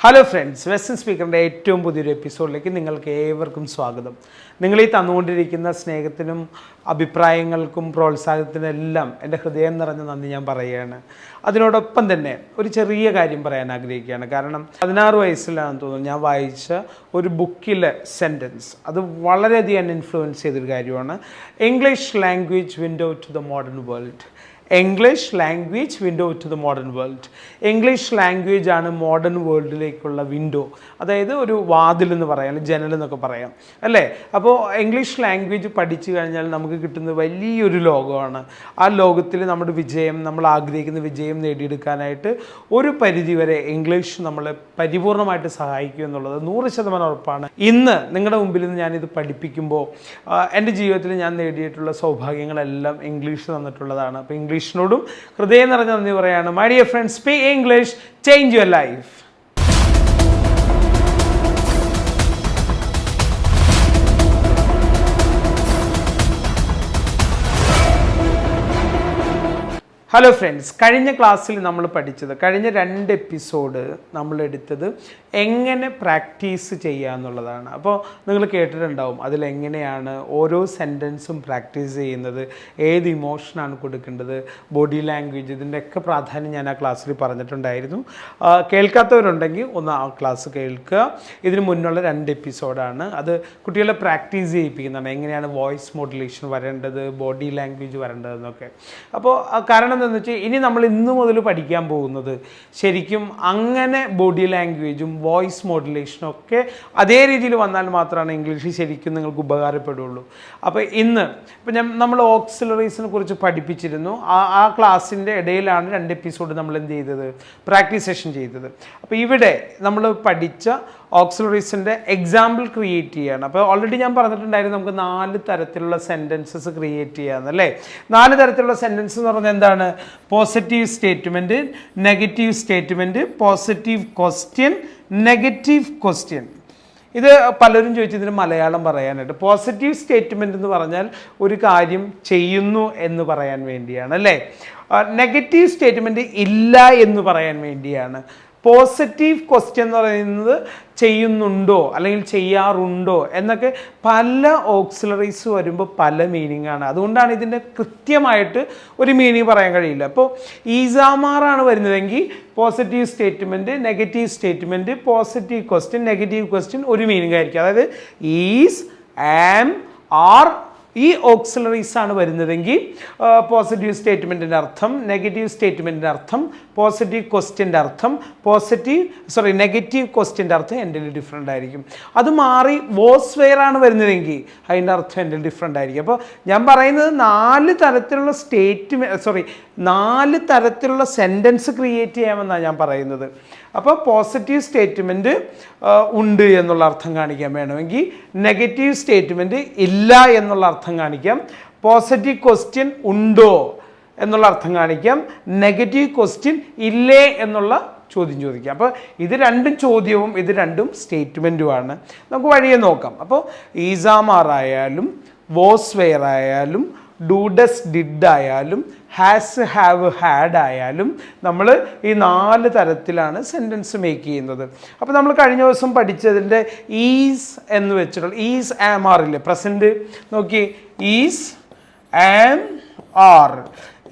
Hello friends, western സ്പീക്കറിൻ്റെ ഏറ്റവും പുതിയൊരു എപ്പിസോഡിലേക്ക് നിങ്ങൾക്ക് ഏവർക്കും സ്വാഗതം. നിങ്ങൾ ഈ തന്നുകൊണ്ടിരിക്കുന്ന സ്നേഹത്തിനും അഭിപ്രായങ്ങൾക്കും പ്രോത്സാഹനത്തിനും എല്ലാം എൻ്റെ ഹൃദയം നിറഞ്ഞ നന്ദി ഞാൻ പറയുകയാണ്. അതിനോടൊപ്പം തന്നെ ഒരു ചെറിയ കാര്യം പറയാൻ ആഗ്രഹിക്കുകയാണ്. കാരണം 16 വയസ്സിലാണെന്ന് തോന്നുന്നു ഞാൻ വായിച്ച ഒരു ബുക്കിലെ സെൻറ്റൻസ് അത് വളരെയധികം എന്നെ ഇൻഫ്ലുവൻസ് ചെയ്തൊരു കാര്യമാണ്. English language window to the modern world. English language window to the modern world. English language ആണ് മോഡേൺ വേൾഡിലേക്കുള്ള വിൻഡോ, അതായത് ഒരു വാതിൽ എന്ന് പറയാം, അല്ലെങ്കിൽ ജനൽ എന്നൊക്കെ പറയാം അല്ലേ. അപ്പോൾ ഇംഗ്ലീഷ് ലാംഗ്വേജ് പഠിച്ചു കഴിഞ്ഞാൽ നമുക്ക് കിട്ടുന്നത് വലിയൊരു ലോകമാണ്. ആ ലോകത്തിൽ നമ്മുടെ വിജയം, നമ്മൾ ആഗ്രഹിക്കുന്ന വിജയം നേടിയെടുക്കാനായിട്ട് ഒരു പരിധിവരെ ഇംഗ്ലീഷ് നമ്മളെ പരിപൂർണമായിട്ട് സഹായിക്കും എന്നുള്ളത് 100% ഉറപ്പാണ്. ഇന്ന് നിങ്ങളുടെ മുമ്പിൽ നിന്ന് ഞാനിത് പഠിപ്പിക്കുമ്പോൾ എൻ്റെ ജീവിതത്തിൽ ഞാൻ നേടിയിട്ടുള്ള സൗഭാഗ്യങ്ങളെല്ലാം ഇംഗ്ലീഷ് തന്നിട്ടുള്ളതാണ്. അപ്പോൾ ഇംഗ്ലീഷിനോടും ഹൃദയം നിറഞ്ഞ നന്ദി പറയാണ്. My dear friends, speak English, change your life. Hello friends, കഴിഞ്ഞ ക്ലാസ്സിൽ നമ്മൾ പഠിച്ചത്, കഴിഞ്ഞ 2 എപ്പിസോഡ് നമ്മൾ എടുത്തത് എങ്ങനെ പ്രാക്ടീസ് ചെയ്യുക എന്നുള്ളതാണ്. അപ്പോൾ നിങ്ങൾ കേട്ടിട്ടുണ്ടാവും അതിലെങ്ങനെയാണ് ഓരോ സെൻറ്റൻസും പ്രാക്ടീസ് ചെയ്യുന്നത്, ഏത് ഇമോഷനാണ് കൊടുക്കേണ്ടത്, ബോഡി ലാംഗ്വേജ്, ഇതിൻ്റെയൊക്കെ പ്രാധാന്യം ഞാൻ ആ ക്ലാസ്സിൽ പറഞ്ഞിട്ടുണ്ടായിരുന്നു. കേൾക്കാത്തവരുണ്ടെങ്കിൽ ഒന്ന് ആ ക്ലാസ് കേൾക്കുക. ഇതിന് മുന്നുള്ള 2 എപ്പിസോഡാണ്. അത് കുട്ടികളെ പ്രാക്ടീസ് ചെയ്യിപ്പിക്കുന്നതാണ്, എങ്ങനെയാണ് വോയിസ് മോഡുലേഷൻ വരേണ്ടത്, ബോഡി ലാംഗ്വേജ് വരേണ്ടതെന്നൊക്കെ. അപ്പോൾ കാരണം എന്താണെന്ന് വെച്ചാൽ ഇനി നമ്മൾ ഇന്ന് മുതൽ പഠിക്കാൻ പോകുന്നത് ശരിക്കും അങ്ങനെ ബോഡി ലാംഗ്വേജും വോയിസ് മോഡുലേഷനും ഒക്കെ അതേ രീതിയിൽ വന്നാൽ മാത്രമാണ് ഇംഗ്ലീഷ് ശരിക്കും നിങ്ങൾക്ക് ഉപകാരപ്പെടുള്ളൂ. അപ്പോൾ നമ്മൾ ഓക്സിലറീസിനെ കുറിച്ച് പഠിപ്പിച്ചിരുന്നു. ആ ക്ലാസ്സിൻ്റെ ഇടയിലാണ് 2 എപ്പിസോഡ് നമ്മൾ എന്ത് ചെയ്തത്, പ്രാക്ടീസ് സെഷൻ ചെയ്തത്. അപ്പോൾ ഇവിടെ നമ്മൾ പഠിച്ച ഓക്സിലറീസിൻ്റെ എക്സാമ്പിൾ ക്രിയേറ്റ് ചെയ്യാണ്. അപ്പോൾ ഓൾറെഡി ഞാൻ പറഞ്ഞിട്ടുണ്ടായിരുന്നു നമുക്ക് 4 തരത്തിലുള്ള സെൻറ്റൻസസ് ക്രിയേറ്റ് ചെയ്യാമെന്നല്ലേ. 4 തരത്തിലുള്ള സെൻറ്റൻസ് എന്ന് പറഞ്ഞാൽ എന്താണ്? Positive statement, negative statement, positive question, negative question. ഇത് പലരും ചോദിച്ചതിന് മലയാളം പറയാനായിട്ട്. പോസിറ്റീവ് സ്റ്റേറ്റ്മെൻറ്റ് എന്ന് പറഞ്ഞാൽ ഒരു കാര്യം ചെയ്യുന്നു എന്ന് പറയാൻ വേണ്ടിയാണ് അല്ലേ. നെഗറ്റീവ് സ്റ്റേറ്റ്മെൻറ്റ് ഇല്ല എന്ന് പറയാൻ വേണ്ടിയാണ്. പോസിറ്റീവ് ക്വസ്റ്റ്യൻ എന്ന് പറയുന്നത് ചെയ്യുന്നുണ്ടോ അല്ലെങ്കിൽ ചെയ്യാറുണ്ടോ എന്നൊക്കെ പല ഓക്സിലറീസ് വരുമ്പോൾ പല മീനിങ് ആണ്. അതുകൊണ്ടാണ് ഇതിൻ്റെ കൃത്യമായിട്ട് ഒരു മീനിങ് പറയാൻ കഴിയില്ല. അപ്പോൾ ഈസാമാറാണ് വരുന്നതെങ്കിൽ positive statement, negative statement, positive question, negative question ഒരു മീനിങ് ആയിരിക്കും. അതായത് ഈസ്, ആം, ആർ ഈ ഓക്സിലറീസ് ആണ് വരുന്നതെങ്കിൽ പോസിറ്റീവ് സ്റ്റേറ്റ്മെൻറ്റിൻ്റെ അർത്ഥം, നെഗറ്റീവ് സ്റ്റേറ്റ്മെൻറ്റിൻ്റെ അർത്ഥം, പോസിറ്റീവ് ക്വസ്റ്റ്യൻ്റെ അർത്ഥം, നെഗറ്റീവ് ക്വസ്റ്റ്യൻ്റെ അർത്ഥം എൻ്റെ ഡിഫറെൻ്റ് ആയിരിക്കും. അത് മാറി വോസ് വെയർ ആണ് വരുന്നതെങ്കിൽ അതിൻ്റെ അർത്ഥം എൻ്റെ ഡിഫറെൻ്റ് ആയിരിക്കും. അപ്പോൾ ഞാൻ പറയുന്നത് 4 തരത്തിലുള്ള 4 തരത്തിലുള്ള സെൻറ്റൻസ് ക്രിയേറ്റ് ചെയ്യാമെന്നാണ് ഞാൻ പറയുന്നത്. അപ്പോൾ പോസിറ്റീവ് സ്റ്റേറ്റ്മെൻറ്റ് ഉണ്ട് എന്നുള്ള അർത്ഥം കാണിക്കാൻ വേണമെങ്കിൽ നെഗറ്റീവ് സ്റ്റേറ്റ്മെൻറ്റ് ഇല്ല എന്നുള്ള അർത്ഥം കാണിക്കാം, പോസിറ്റീവ് ക്വസ്റ്റ്യൻ ഉണ്ടോ എന്നുള്ള അർത്ഥം കാണിക്കാം, നെഗറ്റീവ് ക്വസ്റ്റ്യൻ ഇല്ലേ എന്നുള്ള ചോദ്യം ചോദിക്കാം. അപ്പോൾ ഇത് 2 ചോദ്യവും ഇത് 2 സ്റ്റേറ്റ്മെൻറ്റുമാണ്. നമുക്ക് വഴിയെ നോക്കാം. അപ്പോൾ ഈസാമാർ ആയാലും വോസ് വെയർ ആയാലും ഡു ഡസ് ഡിഡ് ആയാലും ഹാസ് ഹാവ് ഹാഡ് ആയാലും നമ്മൾ ഈ 4 തരത്തിലാണ് സെൻറ്റൻസ് മേക്ക് ചെയ്യുന്നത്. അപ്പോൾ നമ്മൾ കഴിഞ്ഞ ദിവസം പഠിച്ചതിൻ്റെ ഈസ് എന്ന് വെച്ചിട്ടുള്ള ഈസ് ആം ആർ ഇല്ലേ, പ്രസൻറ്റ് നോക്കി, ഈസ് ആം ആർ.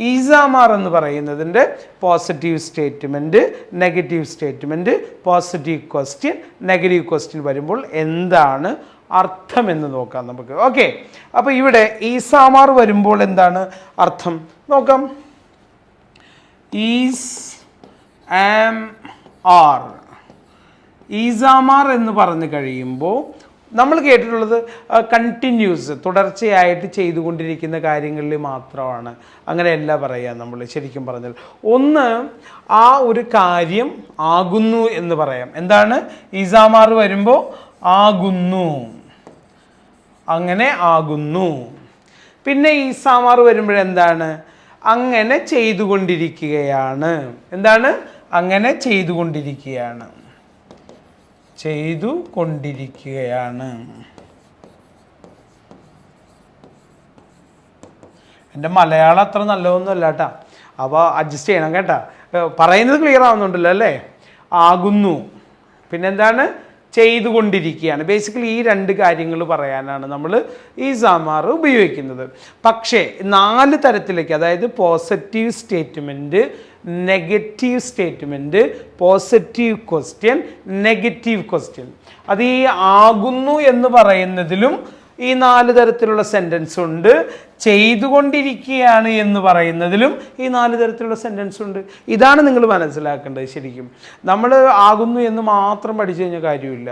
ഈസാമാർ എന്ന് പറയുന്നതിൻ്റെ positive statement, negative statement, positive question, negative question വരുമ്പോൾ എന്താണ് അർത്ഥം എന്ന് നോക്കാം നമുക്ക്. ഓക്കെ, അപ്പോൾ ഇവിടെ ഈസാമാർ വരുമ്പോൾ എന്താണ് അർത്ഥം നോക്കാം. Is, am, R. ഈസാമാർ എന്ന് പറഞ്ഞു കഴിയുമ്പോൾ നമ്മൾ കേട്ടിട്ടുള്ളത് കണ്ടിന്യൂസ്, തുടർച്ചയായിട്ട് ചെയ്തുകൊണ്ടിരിക്കുന്ന കാര്യങ്ങളിൽ മാത്രമാണ്. അങ്ങനെയല്ല പറയുക നമ്മൾ ശരിക്കും പറഞ്ഞാൽ. ഒന്ന്, ആ ഒരു കാര്യം ആകുന്നു എന്ന് പറയാം. എന്താണ് ഈസാമാർ വരുമ്പോൾ? ആകുന്നു, അങ്ങനെ ആകുന്നു. പിന്നെ ഈസാമാർ വരുമ്പോഴെന്താണ്? അങ്ങനെ ചെയ്തുകൊണ്ടിരിക്കുകയാണ്. എന്താണ്? അങ്ങനെ ചെയ്തുകൊണ്ടിരിക്കുകയാണ്, ചെയ്തുകൊണ്ടിരിക്കുകയാണ്. എൻ്റെ മലയാളം അത്ര നല്ലതൊന്നുമല്ല കേട്ടാ, അപ്പോൾ അഡ്ജസ്റ്റ് ചെയ്യണം കേട്ടാ. പറയുന്നത് ക്ലിയർ ആവുന്നുണ്ടല്ലോ അല്ലേ? ആകുന്നു, പിന്നെന്താണ്, ചെയ്തുകൊണ്ടിരിക്കുകയാണ്. ബേസിക്കലി ഈ 2 കാര്യങ്ങൾ പറയാനാണ് നമ്മൾ ഈസ് ആം ആർ ഉപയോഗിക്കുന്നത്. പക്ഷേ 4 തരത്തിലേക്ക്, അതായത് positive statement, negative statement, positive question, negative question, അത് ഈ ആകുന്നു എന്ന് പറയുന്നതിലും ഈ 4 തരത്തിലുള്ള സെൻറ്റൻസ് ഉണ്ട്. ചെയ്തുകൊണ്ടിരിക്കുകയാണ് എന്ന് പറയുന്നതിലും ഈ 4 തരത്തിലുള്ള സെൻറ്റൻസ് ഉണ്ട്. ഇതാണ് നിങ്ങൾ മനസ്സിലാക്കേണ്ടത്. ശരിക്കും നമ്മൾ ആകുന്നു എന്ന് മാത്രം പഠിച്ചു കഴിഞ്ഞാൽ കാര്യമില്ല.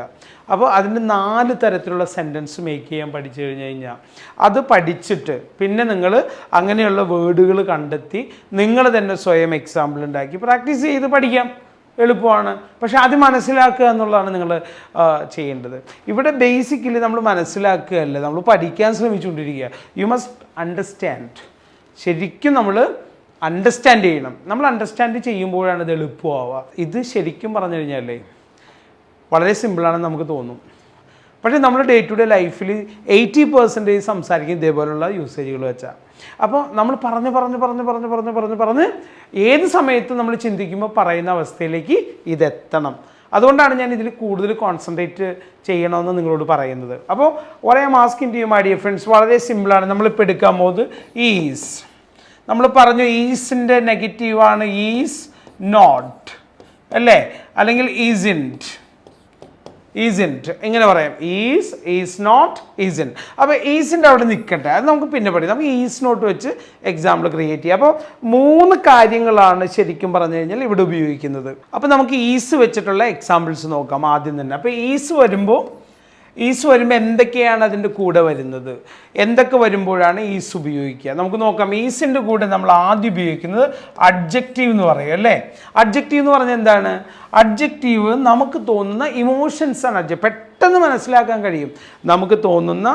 അപ്പോൾ അതിൻ്റെ 4 തരത്തിലുള്ള സെൻറ്റൻസ് മേക്ക് ചെയ്യാൻ പഠിച്ചു കഴിഞ്ഞാൽ അത് പഠിച്ചിട്ട് പിന്നെ നിങ്ങൾ അങ്ങനെയുള്ള വേർഡുകൾ കണ്ടെത്തി നിങ്ങൾ തന്നെ സ്വയം എക്സാമ്പിൾ ഉണ്ടാക്കി പ്രാക്ടീസ് ചെയ്ത് പഠിക്കാം. എളുപ്പമാണ്. പക്ഷെ അത് മനസ്സിലാക്കുക എന്നുള്ളതാണ് നിങ്ങൾ ചെയ്യേണ്ടത്. ഇവിടെ ബേസിക്കലി നമ്മൾ മനസ്സിലാക്കുകയല്ല, നമ്മൾ പഠിക്കാൻ ശ്രമിച്ചുകൊണ്ടിരിക്കുക. You must understand. ശരിക്കും നമ്മൾ അണ്ടർസ്റ്റാൻഡ് ചെയ്യണം. നമ്മൾ അണ്ടർസ്റ്റാൻഡ് ചെയ്യുമ്പോഴാണ് ഇത് എളുപ്പമാവുക. ഇത് ശരിക്കും പറഞ്ഞു കഴിഞ്ഞാലേ വളരെ സിമ്പിളാണെന്ന് നമുക്ക് തോന്നും. പക്ഷേ നമ്മൾ ഡേ ടു ഡേ ലൈഫിൽ 80% സംസാരിക്കും ഇതേപോലുള്ള യൂസേജുകൾ വെച്ചാൽ. അപ്പോൾ നമ്മൾ പറഞ്ഞ് ഏത് സമയത്തും നമ്മൾ ചിന്തിക്കുമ്പോൾ പറയുന്ന അവസ്ഥയിലേക്ക് ഇതെത്തണം. അതുകൊണ്ടാണ് ഞാൻ ഇതിൽ കൂടുതൽ കോൺസെൻട്രേറ്റ് ചെയ്യണമെന്ന് നിങ്ങളോട് പറയുന്നത്. അപ്പോൾ what I am asking to you my dear friends, വളരെ സിമ്പിളാണ്. നമ്മളിപ്പോൾ എടുക്കാൻ പോകുന്നത് ഈസ്. നമ്മൾ പറഞ്ഞു ഈസിൻ്റെ നെഗറ്റീവാണ് ഈസ് നോട്ട് അല്ലേ, അല്ലെങ്കിൽ ഈസിൻറ്റ്. ഈസിൻറ്റ് എങ്ങനെ പറയാം? Is not, isn't. അപ്പോൾ ഈസിൻ്റെ അവിടെ നിൽക്കട്ടെ, അത് നമുക്ക് പിന്നെ പഠിക്കാം. നമുക്ക് ഈസ് നോട്ട് വെച്ച് എക്സാമ്പിൾ ക്രിയേറ്റ് ചെയ്യാം. അപ്പോൾ 3 കാര്യങ്ങളാണ് ശരിക്കും പറഞ്ഞു കഴിഞ്ഞാൽ ഇവിടെ ഉപയോഗിക്കുന്നത്. അപ്പോൾ നമുക്ക് ഈസ് വെച്ചിട്ടുള്ള എക്സാമ്പിൾസ് നോക്കാം ആദ്യം തന്നെ. അപ്പോൾ ഈസ് വരുമ്പോൾ എന്തൊക്കെയാണ് അതിൻ്റെ കൂടെ വരുന്നത്, എന്തൊക്കെ വരുമ്പോഴാണ് ഈസ് ഉപയോഗിക്കുക നമുക്ക് നോക്കാം. ഈസിൻ്റെ കൂടെ നമ്മൾ ആദ്യം ഉപയോഗിക്കുന്നത് അഡ്ജക്റ്റീവ് എന്ന് പറയും അല്ലേ. അഡ്ജക്റ്റീവ് എന്ന് പറഞ്ഞാൽ എന്താണ്? അഡ്ജക്റ്റീവ് നമുക്ക് തോന്നുന്ന ഇമോഷൻസാണ്. പെട്ടെന്ന് മനസ്സിലാക്കാൻ കഴിയും. നമുക്ക് തോന്നുന്ന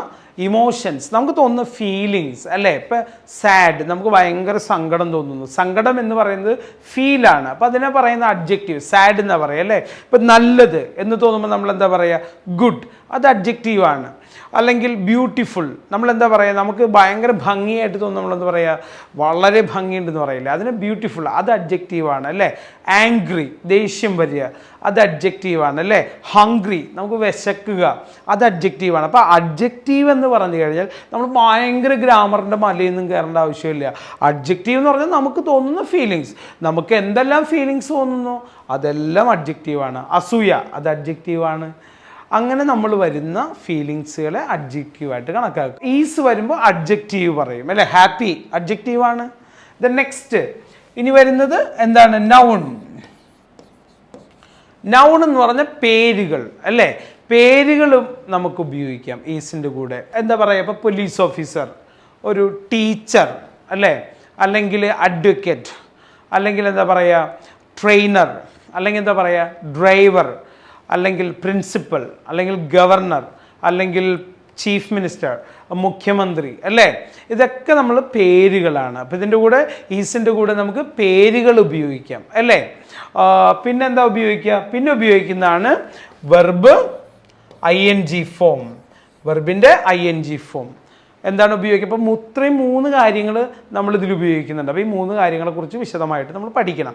ഇമോഷൻസ്, നമുക്ക് തോന്നുന്ന ഫീലിങ്സ് അല്ലേ. ഇപ്പം സാഡ്, നമുക്ക് ഭയങ്കര സങ്കടം തോന്നുന്നു. സങ്കടം എന്ന് പറയുന്നത് ഫീലാണ്. അപ്പം അതിനെ പറയുന്ന അഡ്ജക്റ്റീവ് സാഡ് എന്നാ പറയുക അല്ലേ. ഇപ്പം നല്ലത് എന്ന് തോന്നുമ്പോൾ നമ്മൾ എന്താ പറയുക? ഗുഡ്. അത് അഡ്ജക്റ്റീവാണ്. അല്ലെങ്കിൽ ബ്യൂട്ടിഫുൾ, നമ്മളെന്താ പറയുക? നമുക്ക് ഭയങ്കര ഭംഗിയായിട്ട് തോന്നുന്നു, നമ്മളെന്താ പറയുക? വളരെ ഭംഗിയുണ്ടെന്ന് പറയില്ല, അതിന് ബ്യൂട്ടിഫുൾ. അത് അഡ്ജക്റ്റീവാണ് അല്ലേ. ആംഗ്രി, ദേഷ്യം വരിക, അത് അഡ്ജക്റ്റീവാണ് അല്ലേ. ഹംഗ്രി, നമുക്ക് വിശക്കുക, അത് അഡ്ജക്റ്റീവാണ്. അപ്പോൾ അഡ്ജക്റ്റീവ് എന്ന് പറഞ്ഞു കഴിഞ്ഞാൽ നമ്മൾ ഭയങ്കര ഗ്രാമറിൻ്റെ മലയിൽ നിന്നും കയറേണ്ട ആവശ്യമില്ല. അഡ്ജക്റ്റീവ് എന്ന് പറഞ്ഞാൽ നമുക്ക് തോന്നുന്ന ഫീലിങ്സ്, നമുക്ക് എന്തെല്ലാം ഫീലിങ്സ് തോന്നുന്നു അതെല്ലാം അഡ്ജക്റ്റീവാണ്. അസൂയ, അത് അഡ്ജക്റ്റീവാണ്. അങ്ങനെ നമ്മൾ വരുന്ന ഫീലിങ്സുകളെ അഡ്ജക്റ്റീവായിട്ട് കണക്കാക്കും. ഈസ് വരുമ്പോൾ അഡ്ജക്റ്റീവ് പറയും അല്ലേ. ഹാപ്പി അഡ്ജക്റ്റീവാണ്. ദെൻ നെക്സ്റ്റ് ഇനി വരുന്നത് എന്താണ്? നൗൺ. നൗൺ എന്ന് പറഞ്ഞ പേരുകൾ അല്ലേ. പേരുകളും നമുക്ക് ഉപയോഗിക്കാം ഈസിൻ്റെ കൂടെ. എന്താ പറയുക? ഇപ്പോൾ പോലീസ് ഓഫീസർ, ഒരു ടീച്ചർ അല്ലേ, അല്ലെങ്കിൽ അഡ്വക്കേറ്റ്, അല്ലെങ്കിൽ എന്താ പറയുക ട്രെയിനർ, അല്ലെങ്കിൽ എന്താ പറയുക ഡ്രൈവർ, അല്ലെങ്കിൽ പ്രിൻസിപ്പൽ, അല്ലെങ്കിൽ ഗവർണർ, അല്ലെങ്കിൽ ചീഫ് മിനിസ്റ്റർ, മുഖ്യമന്ത്രി അല്ലേ. ഇതൊക്കെ നമ്മൾ പേരുകളാണ്. അപ്പോൾ ഇതിൻ്റെ കൂടെ ഈസിൻ്റെ കൂടെ നമുക്ക് പേരുകൾ ഉപയോഗിക്കാം അല്ലേ. പിന്നെന്താ ഉപയോഗിക്കുക? പിന്നെ ഉപയോഗിക്കുന്നതാണ് വെർബ് ING ഫോം. വെർബിൻ്റെ ING ഫോം എന്താണ് ഉപയോഗിക്കുക? അപ്പോൾ ഇത്രയും 3 കാര്യങ്ങൾ നമ്മളിതിൽ ഉപയോഗിക്കുന്നുണ്ട്. അപ്പോൾ ഈ 3 കാര്യങ്ങളെക്കുറിച്ച് വിശദമായിട്ട് നമ്മൾ പഠിക്കണം.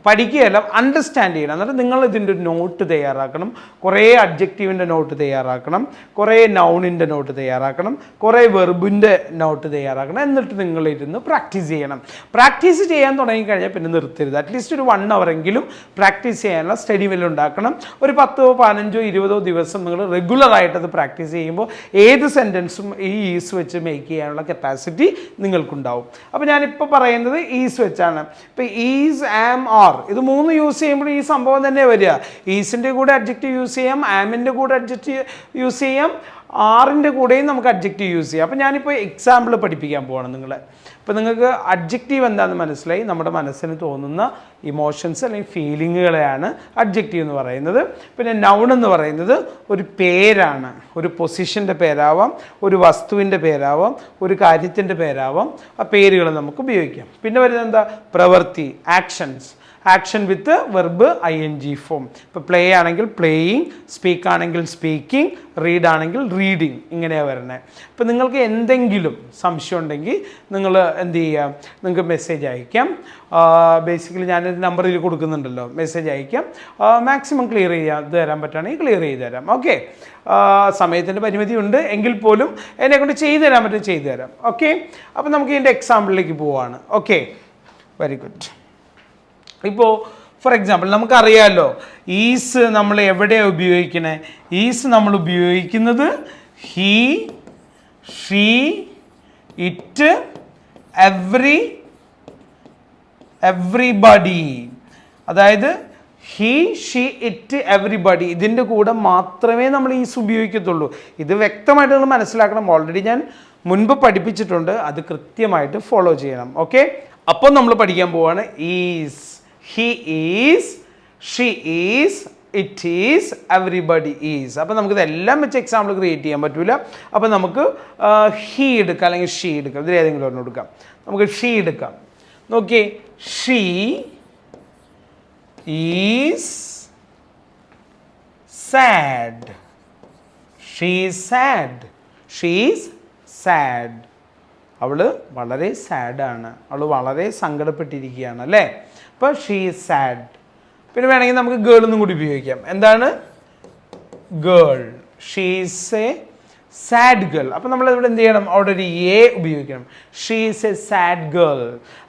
പഠിക്കുകയല്ല, അണ്ടർസ്റ്റാൻഡ് ചെയ്യണം. എന്നിട്ട് നിങ്ങൾ ഇതിൻ്റെ ഒരു നോട്ട് തയ്യാറാക്കണം. കുറേ അഡ്ജക്റ്റീവിൻ്റെ നോട്ട് തയ്യാറാക്കണം, കുറേ നൗണിൻ്റെ നോട്ട് തയ്യാറാക്കണം, കുറേ വെർബിൻ്റെ നോട്ട് തയ്യാറാക്കണം. എന്നിട്ട് നിങ്ങളിരുന്ന് പ്രാക്ടീസ് ചെയ്യണം. പ്രാക്ടീസ് ചെയ്യാൻ തുടങ്ങിക്കഴിഞ്ഞാൽ പിന്നെ നിർത്തരുത്. അറ്റ്ലീസ്റ്റ് ഒരു 1 hour എങ്കിലും പ്രാക്ടീസ് ചെയ്യാനുള്ള സ്റ്റഡി വെൽ ഉണ്ടാക്കണം. ഒരു 10, 15, 20 ദിവസം നിങ്ങൾ റെഗുലറായിട്ടത് പ്രാക്ടീസ് ചെയ്യുമ്പോൾ ഏത് സെൻറ്റൻസും ഈ ഈസ് വെച്ച് മേക്ക് ചെയ്യാനുള്ള കപ്പാസിറ്റി നിങ്ങൾക്കുണ്ടാവും. അപ്പോൾ ഞാനിപ്പോൾ പറയുന്നത് ഈസ് വെച്ചാണ്. ഇപ്പോൾ ഈസ്, ആം, ആർ, ഇത് 3 യൂസ് ചെയ്യുമ്പോൾ ഈ സംഭവം തന്നെ വരിക. ഈസിൻ്റെ കൂടെ അഡ്ജക്റ്റീവ് യൂസ് ചെയ്യാം, ആമിൻ്റെ കൂടെ അഡ്ജക്റ്റീവ് യൂസ് ചെയ്യാം, ആറിൻ്റെ കൂടെയും നമുക്ക് അഡ്ജക്റ്റീവ് യൂസ് ചെയ്യാം. അപ്പോൾ ഞാനിപ്പോൾ എക്സാമ്പിൾ പഠിപ്പിക്കാൻ പോവാണ് നിങ്ങളെ. അപ്പോൾ നിങ്ങൾക്ക് അഡ്ജക്റ്റീവ് എന്താണെന്ന് മനസ്സിലായി. നമ്മുടെ മനസ്സിന് തോന്നുന്ന ഇമോഷൻസ് അല്ലെങ്കിൽ ഫീലിങ്ങുകളെയാണ് അഡ്ജക്റ്റീവ് എന്ന് പറയുന്നത്. പിന്നെ നൗൺ എന്ന് പറയുന്നത് ഒരു പേരാണ്. ഒരു പൊസിഷൻ്റെ പേരാവാം, ഒരു വസ്തുവിൻ്റെ പേരാവാം, ഒരു കാര്യത്തിൻ്റെ പേരാവാം. ആ പേരുകൾ നമുക്ക് ഉപയോഗിക്കാം. പിന്നെ വരുന്നത് എന്താ? പ്രവൃത്തി, ആക്ഷൻസ് ആക്ഷൻ വിത്ത് വെർബ് ING ഫോം. ഇപ്പോൾ പ്ലേ ആണെങ്കിൽ പ്ലേയിങ്, സ്പീക്ക് ആണെങ്കിൽ സ്പീക്കിംഗ്, റീഡ് ആണെങ്കിൽ റീഡിങ്, ഇങ്ങനെയാണ് വരുന്നത്. അപ്പോൾ നിങ്ങൾക്ക് എന്തെങ്കിലും സംശയം ഉണ്ടെങ്കിൽ നിങ്ങൾ എന്ത് ചെയ്യുക, നിങ്ങൾക്ക് മെസ്സേജ് അയക്കാം. ബേസിക്കലി ഞാനൊരു നമ്പറിൽ കൊടുക്കുന്നുണ്ടല്ലോ, മെസ്സേജ് അയക്കാം. മാക്സിമം ക്ലിയർ ചെയ്ത് തരാൻ പറ്റുകയാണെങ്കിൽ ക്ലിയർ ചെയ്ത് തരാം. ഓക്കെ, സമയത്തിൻ്റെ പരിമിതിയുണ്ട് എങ്കിൽ പോലും എന്നെക്കൊണ്ട് ചെയ്തു തരാൻ പറ്റും, ചെയ്തു തരാം. ഓക്കെ, അപ്പോൾ നമുക്ക് ഇതിൻ്റെ എക്സാമ്പിളിലേക്ക് പോവാണ്. Okay, very good. ഇപ്പോൾ ഫോർ എക്സാമ്പിൾ നമുക്കറിയാമല്ലോ ഈസ് നമ്മൾ എവിടെയാണ് ഉപയോഗിക്കണേ? ഈസ് നമ്മൾ ഉപയോഗിക്കുന്നത് ഹീ, ഷീ, ഇറ്റ്, എവ്രിബഡി. അതായത് ഹീ, ഷീ, ഇറ്റ്, എവ്രിബഡി, ഇതിൻ്റെ കൂടെ മാത്രമേ നമ്മൾ ഈസ് ഉപയോഗിക്കത്തുള്ളൂ. ഇത് വ്യക്തമായിട്ട് നിങ്ങൾ മനസ്സിലാക്കണം. ഓൾറെഡി ഞാൻ മുൻപ് പഠിപ്പിച്ചിട്ടുണ്ട്, അത് കൃത്യമായിട്ട് ഫോളോ ചെയ്യണം. ഓക്കെ, അപ്പോൾ നമ്മൾ പഠിക്കാൻ പോവാണ് is. He is, she is, it is, everybody is. അപ്പോൾ നമുക്കിതെല്ലാം വെച്ച് എക്സാമ്പിൾ ക്രിയേറ്റ് ചെയ്യാൻ പറ്റില്ല. അപ്പോൾ നമുക്ക് ഹീ എടുക്കാം, അല്ലെങ്കിൽ ഷീ എടുക്കാം. ഇതിൽ ഏതെങ്കിലും ഒരെണ്ണം എടുക്കാം. നമുക്ക് ഷീ എടുക്കാം. നോക്കിയേ, she is sad. She is sad. She is sad. അവൾ വളരെ സാഡാണ്, അവൾ വളരെ സങ്കടപ്പെട്ടിരിക്കുകയാണ് അല്ലേ. അപ്പോൾ ഷീ ഈസ് സാഡ്. പിന്നെ വേണമെങ്കിൽ നമുക്ക് ഗേൾ എന്നും കൂടി ഉപയോഗിക്കാം. എന്താണ്? Girl. She is A sad girl. അപ്പോൾ നമ്മൾ ഇവിടെ എന്ത് ചെയ്യണം? അവിടെ ഒരു എ ഉപയോഗിക്കണം. She is A sad girl.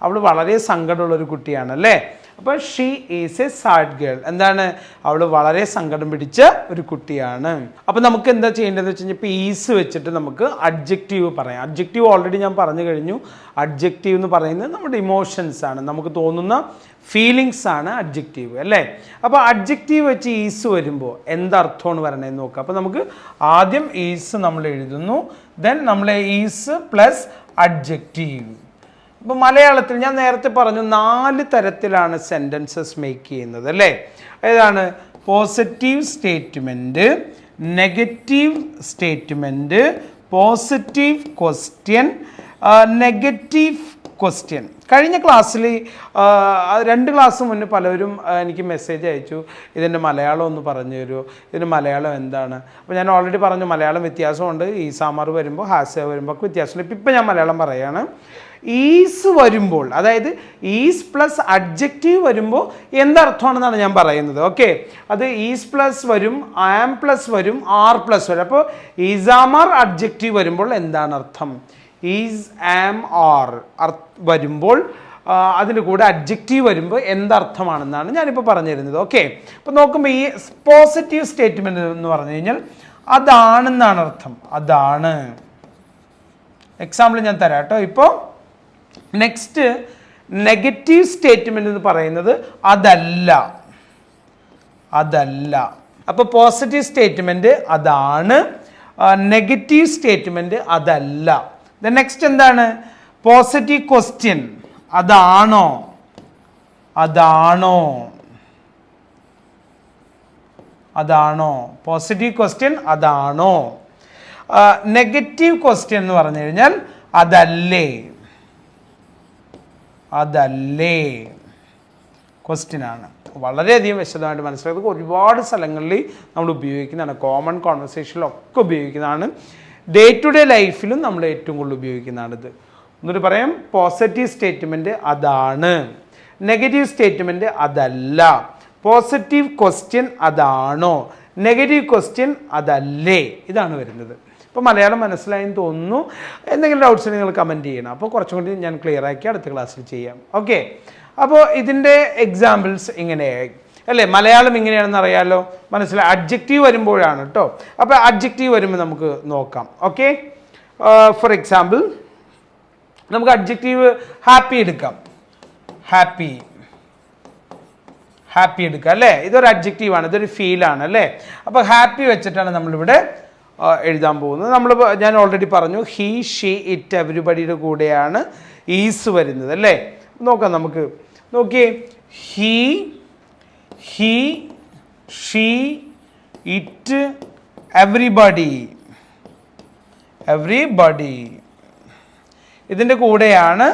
അവൾ വളരെ സങ്കടമുള്ളൊരു കുട്ടിയാണ് അല്ലേ. അപ്പോൾ she is A sad girl. എന്താണ്? അവൾ വളരെ സങ്കടം പിടിച്ച ഒരു കുട്ടിയാണ്. അപ്പോൾ നമുക്ക് എന്താ ചെയ്യേണ്ടതെന്ന് വെച്ച് കഴിഞ്ഞാൽ ഇപ്പോൾ ഈസ് വെച്ചിട്ട് നമുക്ക് അഡ്ജക്റ്റീവ് പറയാം. അഡ്ജക്റ്റീവ് ഓൾറെഡി ഞാൻ പറഞ്ഞു കഴിഞ്ഞു. അഡ്ജക്റ്റീവ് എന്ന് പറയുന്നത് നമ്മുടെ ഇമോഷൻസ് ആണ്, നമുക്ക് തോന്നുന്ന ഫീലിങ്സ് ആണ് അഡ്ജക്റ്റീവ് അല്ലേ. അപ്പോൾ അഡ്ജക്റ്റീവ് വെച്ച് ഈസ് വരുമ്പോൾ എന്തർത്ഥമാണ് വരണേന്ന് നോക്കുക. അപ്പോൾ നമുക്ക് ആദ്യം ഈസ് നമ്മൾ എഴുതുന്നു, ദെൻ നമ്മൾ ഈസ് പ്ലസ് അഡ്ജക്റ്റീവ്. ഇപ്പോൾ മലയാളത്തിൽ ഞാൻ നേരത്തെ പറഞ്ഞു 4 തരത്തിലാണ് സെൻറ്റൻസസ് മേക്ക് ചെയ്യുന്നത് അല്ലേ. ഏതാണ്? Positive statement, negative statement, positive question, negative question. കഴിഞ്ഞ ക്ലാസ്സിൽ 2 ക്ലാസ് മുന്നേ പലരും എനിക്ക് മെസ്സേജ് അയച്ചു, ഇതിൻ്റെ മലയാളം ഒന്ന് പറഞ്ഞു തരുമോ, ഇതിൻ്റെ മലയാളം എന്താണ്. അപ്പോൾ ഞാൻ ഓൾറെഡി പറഞ്ഞു മലയാളം വ്യത്യാസമുണ്ട്. ഈസാമാർ വരുമ്പോൾ ഹാസ്യ വരുമ്പോൾ ഒക്കെ വ്യത്യാസമുണ്ട്. ഇപ്പം ഞാൻ മലയാളം പറയാണ്. ഈസ് വരുമ്പോൾ, അതായത് ഈസ് പ്ലസ് അഡ്ജക്റ്റീവ് വരുമ്പോൾ എന്തർത്ഥമാണെന്നാണ് ഞാൻ പറയുന്നത്. ഓക്കെ, അത് ഈസ് പ്ലസ് വരും, ആം പ്ലസ് വരും, ആർ പ്ലസ് വരും. അപ്പോൾ ഈസാമാർ അഡ്ജക്റ്റീവ് വരുമ്പോൾ എന്താണ് അർത്ഥം? ഈസ്, ആം, ആർ വരുമ്പോൾ അതിൻ്റെ കൂടെ അഡ്ജക്റ്റീവ് വരുമ്പോൾ എന്തർത്ഥമാണെന്നാണ് ഞാനിപ്പോൾ പറഞ്ഞു തരുന്നത്. ഓക്കെ, അപ്പോൾ നോക്കുമ്പോൾ ഈ പോസിറ്റീവ് സ്റ്റേറ്റ്മെൻറ്റ് എന്ന് പറഞ്ഞു കഴിഞ്ഞാൽ അതാണെന്നാണ് അർത്ഥം. അതാണ്. എക്സാമ്പിൾ ഞാൻ തരാം കേട്ടോ. ഇപ്പോൾ നെക്സ്റ്റ് നെഗറ്റീവ് സ്റ്റേറ്റ്മെൻറ്റ് എന്ന് പറയുന്നത് അതല്ല. അതല്ല. അപ്പോൾ പോസിറ്റീവ് സ്റ്റേറ്റ്മെൻറ്റ് അതാണ്, നെഗറ്റീവ് സ്റ്റേറ്റ്മെൻറ്റ് അതല്ല. ദെൻ നെക്സ്റ്റ് എന്താണ്? പോസിറ്റീവ് ക്വസ്റ്റ്യൻ അതാണോ. അതാണോ. അതാണോ. പോസിറ്റീവ് ക്വസ്റ്റ്യൻ അതാണോ. നെഗറ്റീവ് ക്വസ്റ്റ്യൻ എന്ന് പറഞ്ഞു കഴിഞ്ഞാൽ അതല്ലേ. അതല്ലേ ക്വസ്റ്റ്യൻ ആണ്. വളരെയധികം വിശദമായിട്ട് മനസ്സിലാക്കുന്നത് ഒരുപാട് സ്ഥലങ്ങളിൽ നമ്മൾ ഉപയോഗിക്കുന്നതാണ്. കോമൺ കോൺവെർസേഷനിലൊക്കെ ഉപയോഗിക്കുന്നതാണ്. ഡേ ടു ഡേ ലൈഫിലും നമ്മൾ ഏറ്റവും കൂടുതൽ ഉപയോഗിക്കുന്നതാണിത്. എന്നിട്ട് പറയാം, പോസിറ്റീവ് സ്റ്റേറ്റ്മെൻറ്റ് അതാണ്, നെഗറ്റീവ് സ്റ്റേറ്റ്മെൻറ്റ് അതല്ല, പോസിറ്റീവ് ക്വസ്റ്റ്യൻ അതാണോ, നെഗറ്റീവ് ക്വസ്റ്റ്യൻ അതല്ലേ. ഇതാണ് വരുന്നത്. ഇപ്പോൾ മലയാളം മനസ്സിലായെന്ന് തോന്നുന്നു. എന്തെങ്കിലും ഡൗട്ട്സ് നിങ്ങൾ കമൻറ്റ് ചെയ്യണം. അപ്പോൾ കുറച്ചും കൂടി ഞാൻ ക്ലിയർ ആക്കി അടുത്ത ക്ലാസ്സിൽ ചെയ്യാം. ഓക്കെ, അപ്പോൾ ഇതിൻ്റെ എക്സാമ്പിൾസ് ഇങ്ങനെയായി അല്ലേ. മലയാളം ഇങ്ങനെയാണെന്ന് അറിയാമല്ലോ, മനസ്സിലായി. അഡ്ജക്റ്റീവ് വരുമ്പോഴാണ് കേട്ടോ. അപ്പോൾ അഡ്ജക്റ്റീവ് വരുമ്പോൾ നമുക്ക് നോക്കാം. ഓക്കെ, ഫോർ എക്സാമ്പിൾ നമുക്ക് അഡ്ജക്റ്റീവ് ഹാപ്പി എടുക്കാം. ഹാപ്പി. ഹാപ്പി എടുക്കാം അല്ലേ. ഇതൊരു അഡ്ജക്റ്റീവാണ്, ഇതൊരു ഫീലാണ് അല്ലേ. അപ്പോൾ ഹാപ്പി വെച്ചിട്ടാണ് നമ്മളിവിടെ എഴുതാൻ പോകുന്നത്. ഞാൻ ഓൾറെഡി പറഞ്ഞു ഹീ, ഷീ, ഇറ്റ്, എവരിബഡിയുടെ കൂടെയാണ് ഈസ് വരുന്നത് അല്ലേ. നോക്കാം നമുക്ക്. നോക്കിയേ, he, she, it, everybody. Everybody ഇതിൻ്റെ കൂടെയാണ്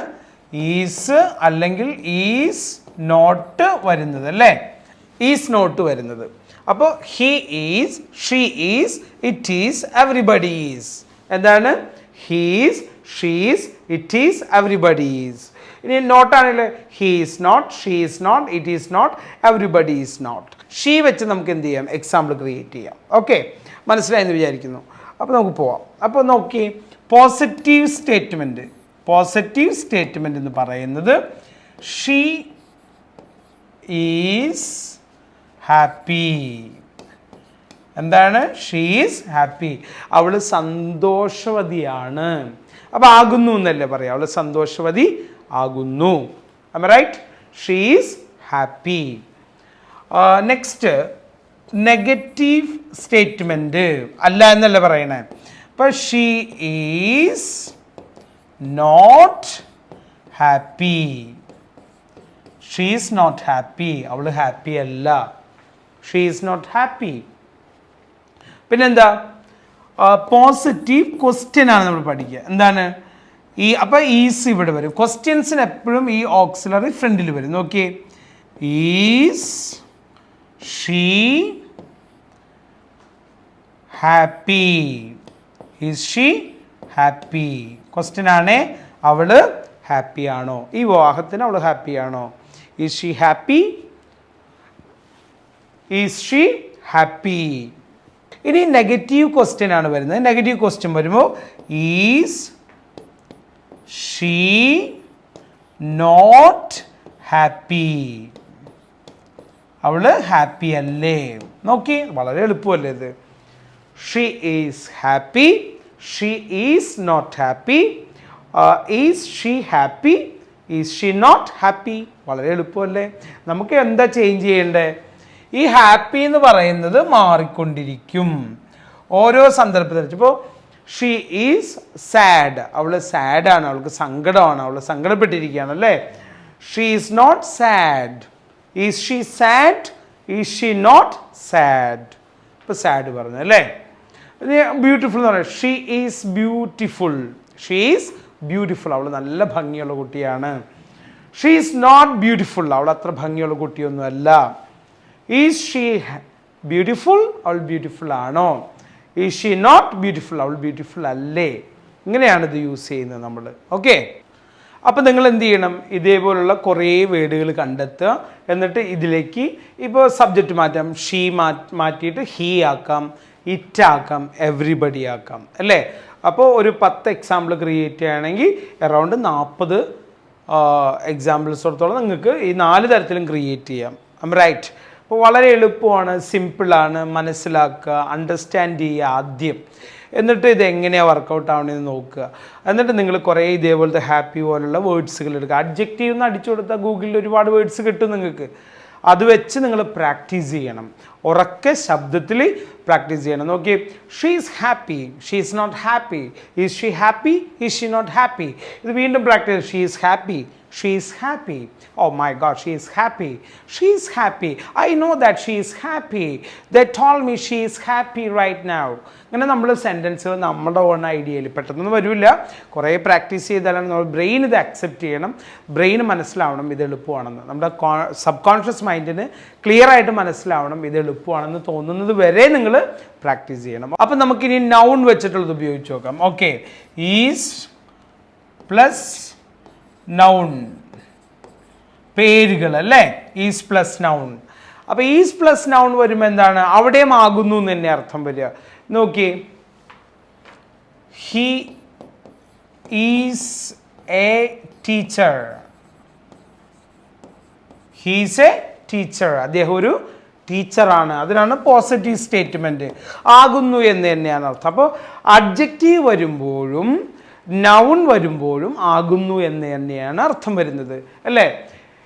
ഈസ് അല്ലെങ്കിൽ ഈസ്, നോട്ട് വരുന്നത് അല്ലേ, ഈസ് നോട്ട് വരുന്നത്. അപ്പോൾ he is, she is, it is, everybody is. എന്താണ്? He's, she's, it is, everybody is. ഇനി നോട്ടാണെങ്കിൽ he is not, she is not, it is not, everybody is not. She വെച്ച് നമുക്ക് എന്ത് ചെയ്യാം? എക്സാമ്പിൾ ക്രിയേറ്റ് ചെയ്യാം. ഓക്കെ, മനസ്സിലായെന്ന് വിചാരിക്കുന്നു. അപ്പോൾ നമുക്ക് പോവാം. അപ്പോൾ നോക്കി, പോസിറ്റീവ് സ്റ്റേറ്റ്മെൻറ്റ്. പോസിറ്റീവ് സ്റ്റേറ്റ്മെൻറ്റ് എന്ന് പറയുന്നത് ഷീ ഈസ് ഹാപ്പി. എന്താണ്? She is happy. അവൾ സന്തോഷവതിയാണ്. അപ്പോൾ ആകുന്നു എന്നല്ലേ പറയാം, അവൾ സന്തോഷവതി ആകുന്നു. Right? She is happy. Next, negative statement അല്ല എന്നല്ല പറയണേ. അപ്പോൾ she is not happy. She is not happy. അവൾ ഹാപ്പി അല്ല. She is not happy. പിന്നെന്താ? പോസിറ്റീവ് ക്വസ്റ്റ്യൻ ആണ് നമ്മൾ പഠിക്കുക. എന്താണ്? ഈ അപ്പോൾ ഈസ് ഇവിടെ വരും. ക്വസ്റ്റ്യൻസിന് എപ്പോഴും ഈ ഓക്സിലറി ഫ്രണ്ടിൽ വരും. നോക്കിയേ, is she happy. Is she happy. Question ആണേ, അവൾ ഹാപ്പി ആണോ? ഈ വിവാഹത്തിന് അവൾ ഹാപ്പി ആണോ? Is she happy? Is she happy? ഇനി നെഗറ്റീവ് ക്വസ്റ്റ്യൻ ആണ് വരുന്നത്. നെഗറ്റീവ് ക്വസ്റ്റ്യൻ വരുമ്പോൾ ഈസ് ഷീ നോട്ട് ഹാപ്പി. അവൾ ഹാപ്പി അല്ലേ? നോക്കി, വളരെ എളുപ്പമല്ലേ ഇത്. She is happy, she is not happy, is she happy, is she not happy. വളരെ എളുപ്പമല്ലേ? നമുക്ക് എന്താ ചേഞ്ച് ചെയ്യേണ്ടത്? ഈ ഹാപ്പി എന്ന് പറയുന്നത് മാറിക്കൊണ്ടിരിക്കും ഓരോ സന്ദർഭത്തിൽ. ഇപ്പോൾ ഷീ ഈസ് സാഡ്, അവൾ സാഡാണ്, അവൾക്ക് സങ്കടമാണ്, അവൾ സങ്കടപ്പെട്ടിരിക്കുകയാണ് അല്ലേ. She is not sad. Is she sad? Is she not sad. ഇപ്പോൾ സാഡ് പറഞ്ഞു അല്ലേ. ബ്യൂട്ടിഫുൾ എന്ന് പറയാം. She is beautiful. She is beautiful. അവൾ നല്ല ഭംഗിയുള്ള കുട്ടിയാണ്. She is not beautiful. അവൾ അത്ര ഭംഗിയുള്ള കുട്ടിയൊന്നുമല്ല. Is she beautiful? അവൾ ബ്യൂട്ടിഫുൾ ആണോ? Is she not beautiful? അവൾ ബ്യൂട്ടിഫുൾ അല്ലേ? ഇങ്ങനെയാണ് ഇത് യൂസ് ചെയ്യുന്നത് നമ്മൾ. ഓക്കെ, അപ്പം നിങ്ങൾ എന്ത് ചെയ്യണം? ഇതേപോലുള്ള കുറേ വേർഡുകൾ കണ്ടെത്തുക. എന്നിട്ട് ഇതിലേക്ക് ഇപ്പോൾ സബ്ജക്റ്റ് മാറ്റാം. ഷീ മാറ്റിയിട്ട് ഹീ ആക്കാം, ഇറ്റ് ആക്കാം, എവറിബഡി ആക്കാം അല്ലേ. അപ്പോൾ ഒരു 10 എക്സാമ്പിൾ ക്രിയേറ്റ് ചെയ്യുകയാണെങ്കിൽ അറൗണ്ട് 40 എക്സാമ്പിൾസോടത്തോളം നിങ്ങൾക്ക് ഈ 4 തരത്തിലും ക്രിയേറ്റ് ചെയ്യാം. റൈറ്റ്? അപ്പോൾ വളരെ എളുപ്പമാണ്, സിമ്പിളാണ്, മനസ്സിലാക്കുക, അണ്ടർസ്റ്റാൻഡ് ചെയ്യുക ആദ്യം. എന്നിട്ട് ഇത് എങ്ങനെയാണ് വർക്കൗട്ട് ആവണമെന്ന് നോക്കുക. എന്നിട്ട് നിങ്ങൾ കുറേ ഇതേപോലത്തെ ഹാപ്പി പോലുള്ള വേർഡ്സുകൾ എടുക്കുക. അഡ്ജക്റ്റീവ് എന്ന് അടിച്ചു കൊടുത്താൽ ഗൂഗിളിൽ ഒരുപാട് വേർഡ്സ് കിട്ടും നിങ്ങൾക്ക്. അത് വെച്ച് നിങ്ങൾ പ്രാക്ടീസ് ചെയ്യണം. ഉറക്കെ ശബ്ദത്തിൽ പ്രാക്ടീസ് ചെയ്യണം. നോക്കി, she is happy, she is not happy, is she happy, is she not happy. ഇത് വീണ്ടും practice. She is happy, she is happy. Oh my God, she is happy. She is happy. I know that she is happy. They told me she is happy right now. അങ്ങനെ നമ്മൾ സെൻറ്റൻസുകൾ നമ്മുടെ on ഐഡിയയിൽ പെട്ടെന്നൊന്നും വരില്ല. കുറേ practice ചെയ്താലാണ് നമ്മൾ brain ഇത് accept ചെയ്യണം. ബ്രെയിൻ മനസ്സിലാവണം ഇത് എളുപ്പമാണെന്ന്. നമ്മുടെ സബ് കോൺഷ്യസ് മൈൻഡിന് ക്ലിയർ ആയിട്ട് മനസ്സിലാവണം ഇത് എളുപ്പമാണെന്ന് തോന്നുന്നത് വരെ നിങ്ങൾ പ്രാക്ടീസ് ചെയ്യണം. അപ്പം നമുക്കിനി നൗൺ വെച്ചിട്ടുള്ളത് ഉപയോഗിച്ച് നോക്കാം. ഓക്കെ, ഈസ് പ്ലസ് നൗൺ, പേരുകൾ അല്ലേ. Is plus noun. അപ്പോൾ ഈസ് പ്ലസ് നൗൺ വരുമ്പോൾ എന്താണ്? അവിടെയും ആകുന്നു എന്ന് തന്നെ അർത്ഥം വരിക. നോക്കിയേ, he is a teacher. He's a teacher. അദ്ദേഹം ഒരു ടീച്ചറാണ്. അതിനാണ് പോസിറ്റീവ് സ്റ്റേറ്റ്മെൻറ്റ്. ആകുന്നു എന്ന് തന്നെയാണ് അർത്ഥം. അപ്പോൾ അഡ്ജക്റ്റീവ് വരുമ്പോഴും നൗൺ വരുമ്പോഴും ആകുന്നു എന്ന് തന്നെയാണ് അർത്ഥം വരുന്നത് അല്ലേ.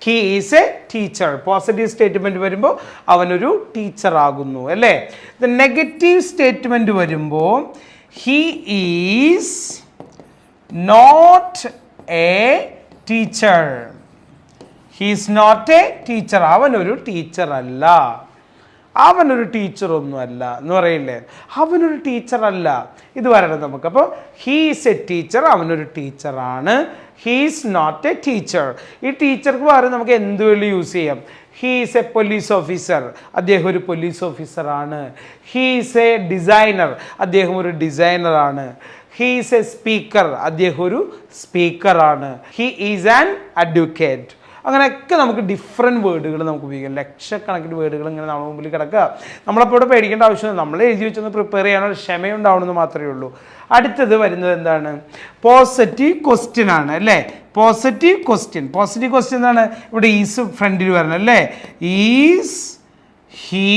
He is a teacher. Positive statement വരുമ്പോൾ അവനൊരു ടീച്ചർ ആകുന്നു അല്ലേ. ദ നെഗറ്റീവ് സ്റ്റേറ്റ്മെൻറ്റ് വരുമ്പോൾ he is not a teacher. He is not a teacher. അവനൊരു ടീച്ചർ അല്ല. അവനൊരു ടീച്ചറൊന്നുമല്ല എന്ന് പറയില്ലേ, അവനൊരു ടീച്ചറല്ല. ഇത് വരണം നമുക്ക്. അപ്പോൾ ഹീസ് എ ടീച്ചർ, അവനൊരു ടീച്ചറാണ്. He's not a teacher. ഈ ടീച്ചർക്ക് പകരം നമുക്ക് എന്ത് വേണ്ടി യൂസ് ചെയ്യാം? ഹീസ് എ പോലീസ് ഓഫീസർ, അദ്ദേഹം ഒരു പോലീസ് ഓഫീസറാണ്. ഹീസ് എ ഡിസൈനർ, അദ്ദേഹം ഒരു ഡിസൈനറാണ്. ഹീസ് എ സ്പീക്കർ, അദ്ദേഹം ഒരു സ്പീക്കറാണ്. He is an advocate. അങ്ങനെയൊക്കെ നമുക്ക് ഡിഫറെൻറ്റ് വേർഡുകൾ നമുക്ക് ഉപയോഗിക്കാം. ലക്ഷക്കണക്കിന് വേർഡുകൾ ഇങ്ങനെ നമ്മുടെ മുമ്പിൽ കിടക്കുക. നമ്മളപ്പോൾ ഇവിടെ പേടിക്കേണ്ട ആവശ്യമില്ല. നമ്മൾ എഴുതി വെച്ചൊന്ന് പ്രിപ്പയർ ചെയ്യാനുള്ള ക്ഷമയുണ്ടാവണമെന്ന് മാത്രമേ ഉള്ളൂ. അടുത്തത് വരുന്നത് എന്താണ്? പോസിറ്റീവ് ക്വസ്റ്റ്യൻ ആണ് അല്ലേ? Positive question. പോസിറ്റീവ് ക്വസ്റ്റ്യൻ എന്താണ്? ഇവിടെ ഈസ് ഫ്രണ്ടിൽ വരണം അല്ലേ? Is he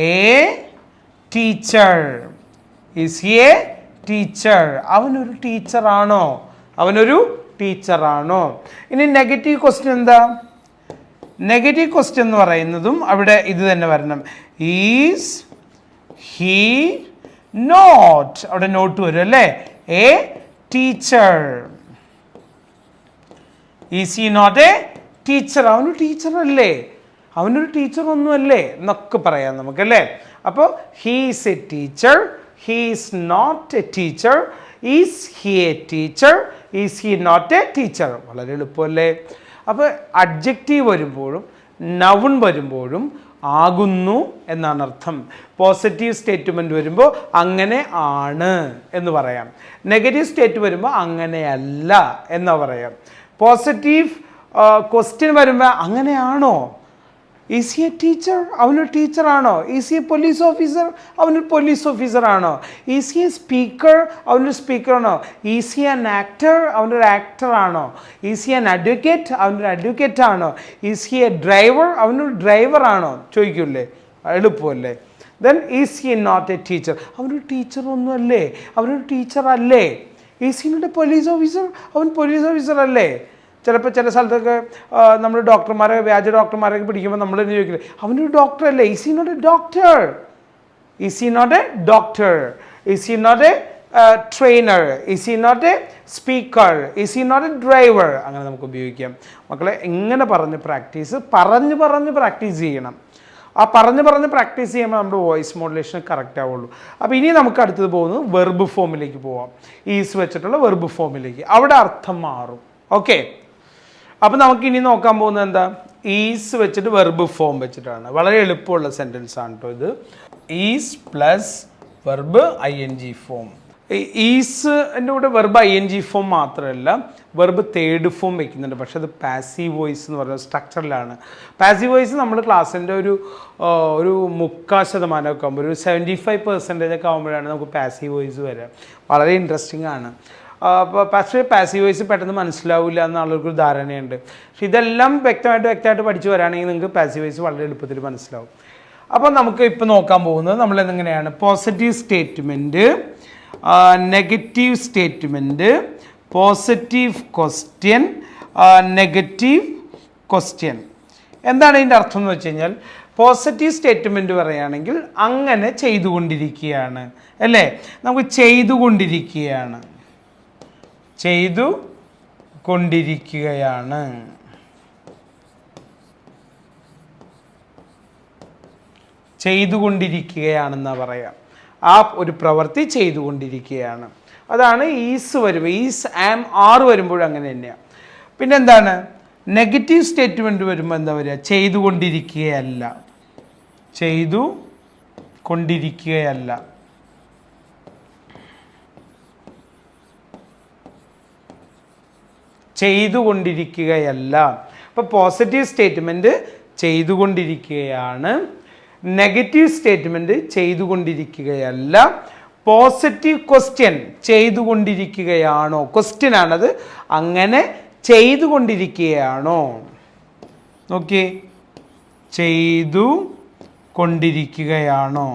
a teacher? Is he a teacher? അവനൊരു ടീച്ചറാണോ? അവനൊരു ടീച്ചറാണോ? ഇനി നെഗറ്റീവ് ക്വസ്റ്റ്യൻ എന്താ? നെഗറ്റീവ് ക്വസ്റ്റ്യൻ എന്ന് പറയുന്നതും അവിടെ ഇത് തന്നെ വരണം. Is he not? അവിടെ നോട്ട് വരും അല്ലേ? A teacher. Is he not a teacher? അവനൊരു ടീച്ചറല്ലേ? അവനൊരു ടീച്ചർ ഒന്നുമല്ലേ എന്നൊക്കെ പറയാം നമുക്കല്ലേ. അപ്പോൾ he's a teacher, he's not a teacher, is he a teacher, is he not a teacher. വളരെ എളുപ്പമല്ലേ? അപ്പോൾ അഡ്ജക്റ്റീവ് വരുമ്പോഴും നൗൺ വരുമ്പോഴും ആകുന്നു എന്നാണ് അർത്ഥം. പോസിറ്റീവ് സ്റ്റേറ്റ്മെൻറ്റ് വരുമ്പോൾ അങ്ങനെ ആണ് എന്ന് പറയാം. നെഗറ്റീവ് സ്റ്റേറ്റ് വരുമ്പോൾ അങ്ങനെയല്ല എന്ന് പറയാം. പോസിറ്റീവ് ക്വസ്റ്റ്യൻ വരുമ്പോൾ അങ്ങനെയാണോ? Is he a teacher? അവനൊരു ടീച്ചറാണോ? Is he a police officer? അവനൊരു പോലീസ് ഓഫീസറാണോ? Is he a speaker? അവനൊരു സ്പീക്കറാണോ? Is he an actor? അവനൊരു ആക്ടറാണോ? Is he an advocate? അവനൊരു അഡ്വക്കേറ്റ് ആണോ? Is he a driver? അവനൊരു ഡ്രൈവറാണോ? ചോദിക്കൂല്ലേ? എളുപ്പമല്ലേ? Then is he not a teacher? അവനൊരു ടീച്ചറൊന്നുമല്ലേ? അവനൊരു ടീച്ചറല്ലേ? Is he not a police officer? അവൻ പോലീസ് ഓഫീസർ അല്ലേ? ചിലപ്പോൾ ചില സ്ഥലത്തൊക്കെ നമ്മൾ ഡോക്ടർമാരെ, വ്യാജ ഡോക്ടർമാരൊക്കെ പിടിക്കുമ്പോൾ നമ്മൾ തന്നെ ചോദിക്കില്ലേ, അവനൊരു ഡോക്ടർ അല്ലേ? Is he not a doctor? Is he not a doctor? Is he not a trainer? Is he not a speaker? Is he not a driver? അങ്ങനെ നമുക്ക് ഉപയോഗിക്കാം. മക്കളെ എങ്ങനെ പറഞ്ഞ് പ്രാക്ടീസ് ചെയ്യണം. ആ പറഞ്ഞ് പ്രാക്ടീസ് ചെയ്യുമ്പോൾ നമ്മുടെ വോയിസ് മോഡുലേഷൻ കറക്റ്റ് ആവുള്ളൂ. അപ്പോൾ ഇനി നമുക്ക് അടുത്തത് പോകുന്നത് വെർബ് ഫോമിലേക്ക് പോവാം. ഈസ് വെച്ചിട്ടുള്ള വെർബ് ഫോമിലേക്ക്. അവിടെ അർത്ഥം മാറും. ഓക്കെ, അപ്പോൾ നമുക്ക് ഇനി നോക്കാൻ പോകുന്നത് എന്താ? ഈസ് വെച്ചിട്ട് വെർബ് ഫോം വെച്ചിട്ടാണ്. വളരെ എളുപ്പമുള്ള സെൻറ്റൻസ് ആണ് കേട്ടോ ഇത്. Is plus verb ING form. ഈസിൻ്റെ കൂടെ വെർബ് ING ഫോം മാത്രമല്ല, വെർബ് തേർഡ് ഫോം വെക്കുന്നുണ്ട്. പക്ഷെ അത് പാസീവ് വോയിസ് എന്ന് പറയുന്ന സ്ട്രക്ചറിലാണ്. പാസീവ് വോയിസ് നമ്മൾ ക്ലാസ്സിൻ്റെ ഒരു 3% ഒക്കെ ആകുമ്പോൾ, ഒരു 75% ഒക്കെ ആകുമ്പോഴാണ് നമുക്ക് പാസീവ് വോയിസ് വരിക. വളരെ ഇൻട്രസ്റ്റിംഗ് ആണ്. അപ്പോൾ പക്ഷേ പാസീവ് വോയിസ് പെട്ടെന്ന് മനസ്സിലാവില്ല എന്ന ആളുകൾക്കൊരു ധാരണയുണ്ട്. പക്ഷെ ഇതെല്ലാം വ്യക്തമായിട്ട് പഠിച്ചു വരാണെങ്കിൽ നിങ്ങൾക്ക് പാസീവ് വോയിസ് വളരെ എളുപ്പത്തിൽ മനസ്സിലാവും. അപ്പോൾ നമുക്ക് ഇപ്പോൾ നോക്കാൻ പോകുന്നത് നമ്മൾ എങ്ങനെയാണ്? Positive statement, negative statement, positive question, negative question. എന്താണ് ഇതിൻ്റെ അർത്ഥം എന്ന് വെച്ച് കഴിഞ്ഞാൽ, പോസിറ്റീവ് സ്റ്റേറ്റ്മെൻറ്റ് പറയുകയാണെങ്കിൽ അങ്ങനെ ചെയ്തുകൊണ്ടിരിക്കുകയാണ് അല്ലേ? നമുക്ക് ചെയ്തുകൊണ്ടിരിക്കുകയാണ്. ചെയ്തുകൊണ്ടിരിക്കുകയാണെന്നാ പറയാം. ആ ഒരു പ്രവൃത്തി ചെയ്തുകൊണ്ടിരിക്കുകയാണ്. അതാണ് ഈസ് വരുമ്പോൾ. ഈസ്, ആം, ആർ വരുമ്പോഴും അങ്ങനെ തന്നെയാണ്. പിന്നെ എന്താണ്? നെഗറ്റീവ് സ്റ്റേറ്റ്മെൻറ്റ് വരുമ്പോൾ എന്താ പറയുക? ചെയ്തുകൊണ്ടിരിക്കുകയല്ല. അപ്പോൾ പോസിറ്റീവ് സ്റ്റേറ്റ്മെൻറ്റ് ചെയ്തുകൊണ്ടിരിക്കുകയാണ്, നെഗറ്റീവ് സ്റ്റേറ്റ്മെൻറ്റ് ചെയ്തുകൊണ്ടിരിക്കുകയല്ല. പോസിറ്റീവ് ക്വസ്റ്റ്യൻ ചെയ്തുകൊണ്ടിരിക്കുകയാണോ? ക്വസ്റ്റ്യൻ ആണത്. അങ്ങനെ ചെയ്തുകൊണ്ടിരിക്കുകയാണോ? നോക്കിയേ, ചെയ്തുകൊണ്ടിരിക്കുകയാണോ?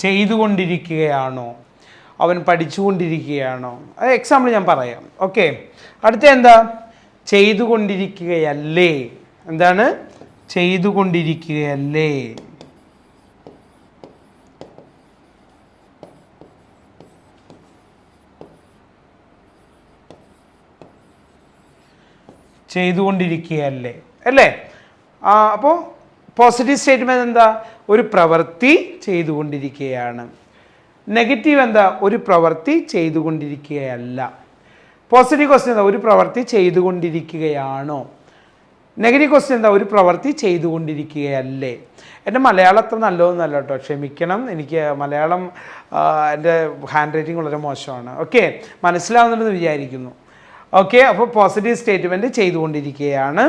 ചെയ്തുകൊണ്ടിരിക്കുകയാണോ? അവൻ പഠിച്ചുകൊണ്ടിരിക്കുകയാണോ? അത് എക്സാമ്പിൾ ഞാൻ പറയാം. ഓക്കെ, അടുത്ത എന്താ? ചെയ്തുകൊണ്ടിരിക്കുകയല്ലേ? എന്താണ്? ചെയ്തുകൊണ്ടിരിക്കുകയല്ലേ? ചെയ്തുകൊണ്ടിരിക്കുകയല്ലേ, അല്ലേ? അപ്പോൾ പോസിറ്റീവ് സ്റ്റേറ്റ്മെൻറ്റ് എന്താ? ഒരു പ്രവൃത്തി ചെയ്തുകൊണ്ടിരിക്കുകയാണ്. നെഗറ്റീവ് എന്താ? ഒരു പ്രവൃത്തി ചെയ്തുകൊണ്ടിരിക്കുകയല്ല. പോസിറ്റീവ് ക്വസ്റ്റ്യൻ എന്താ? ഒരു പ്രവൃത്തി ചെയ്തുകൊണ്ടിരിക്കുകയാണോ? നെഗറ്റീവ് ക്വസ്റ്റ്യൻ എന്താ? ഒരു പ്രവൃത്തി ചെയ്തുകൊണ്ടിരിക്കുകയല്ലേ. എൻ്റെ മലയാളം അത്ര നല്ലതൊന്നുമല്ല കേട്ടോ, ക്ഷമിക്കണം. എനിക്ക് മലയാളം എൻ്റെ ഹാൻഡ് റൈറ്റിംഗ് വളരെ മോശമാണ്. ഓക്കെ, മനസ്സിലാവുന്നുണ്ടെന്ന് വിചാരിക്കുന്നു. ഓക്കെ, അപ്പോൾ പോസിറ്റീവ് സ്റ്റേറ്റ്മെൻറ്റ് ചെയ്തുകൊണ്ടിരിക്കുകയാണ്.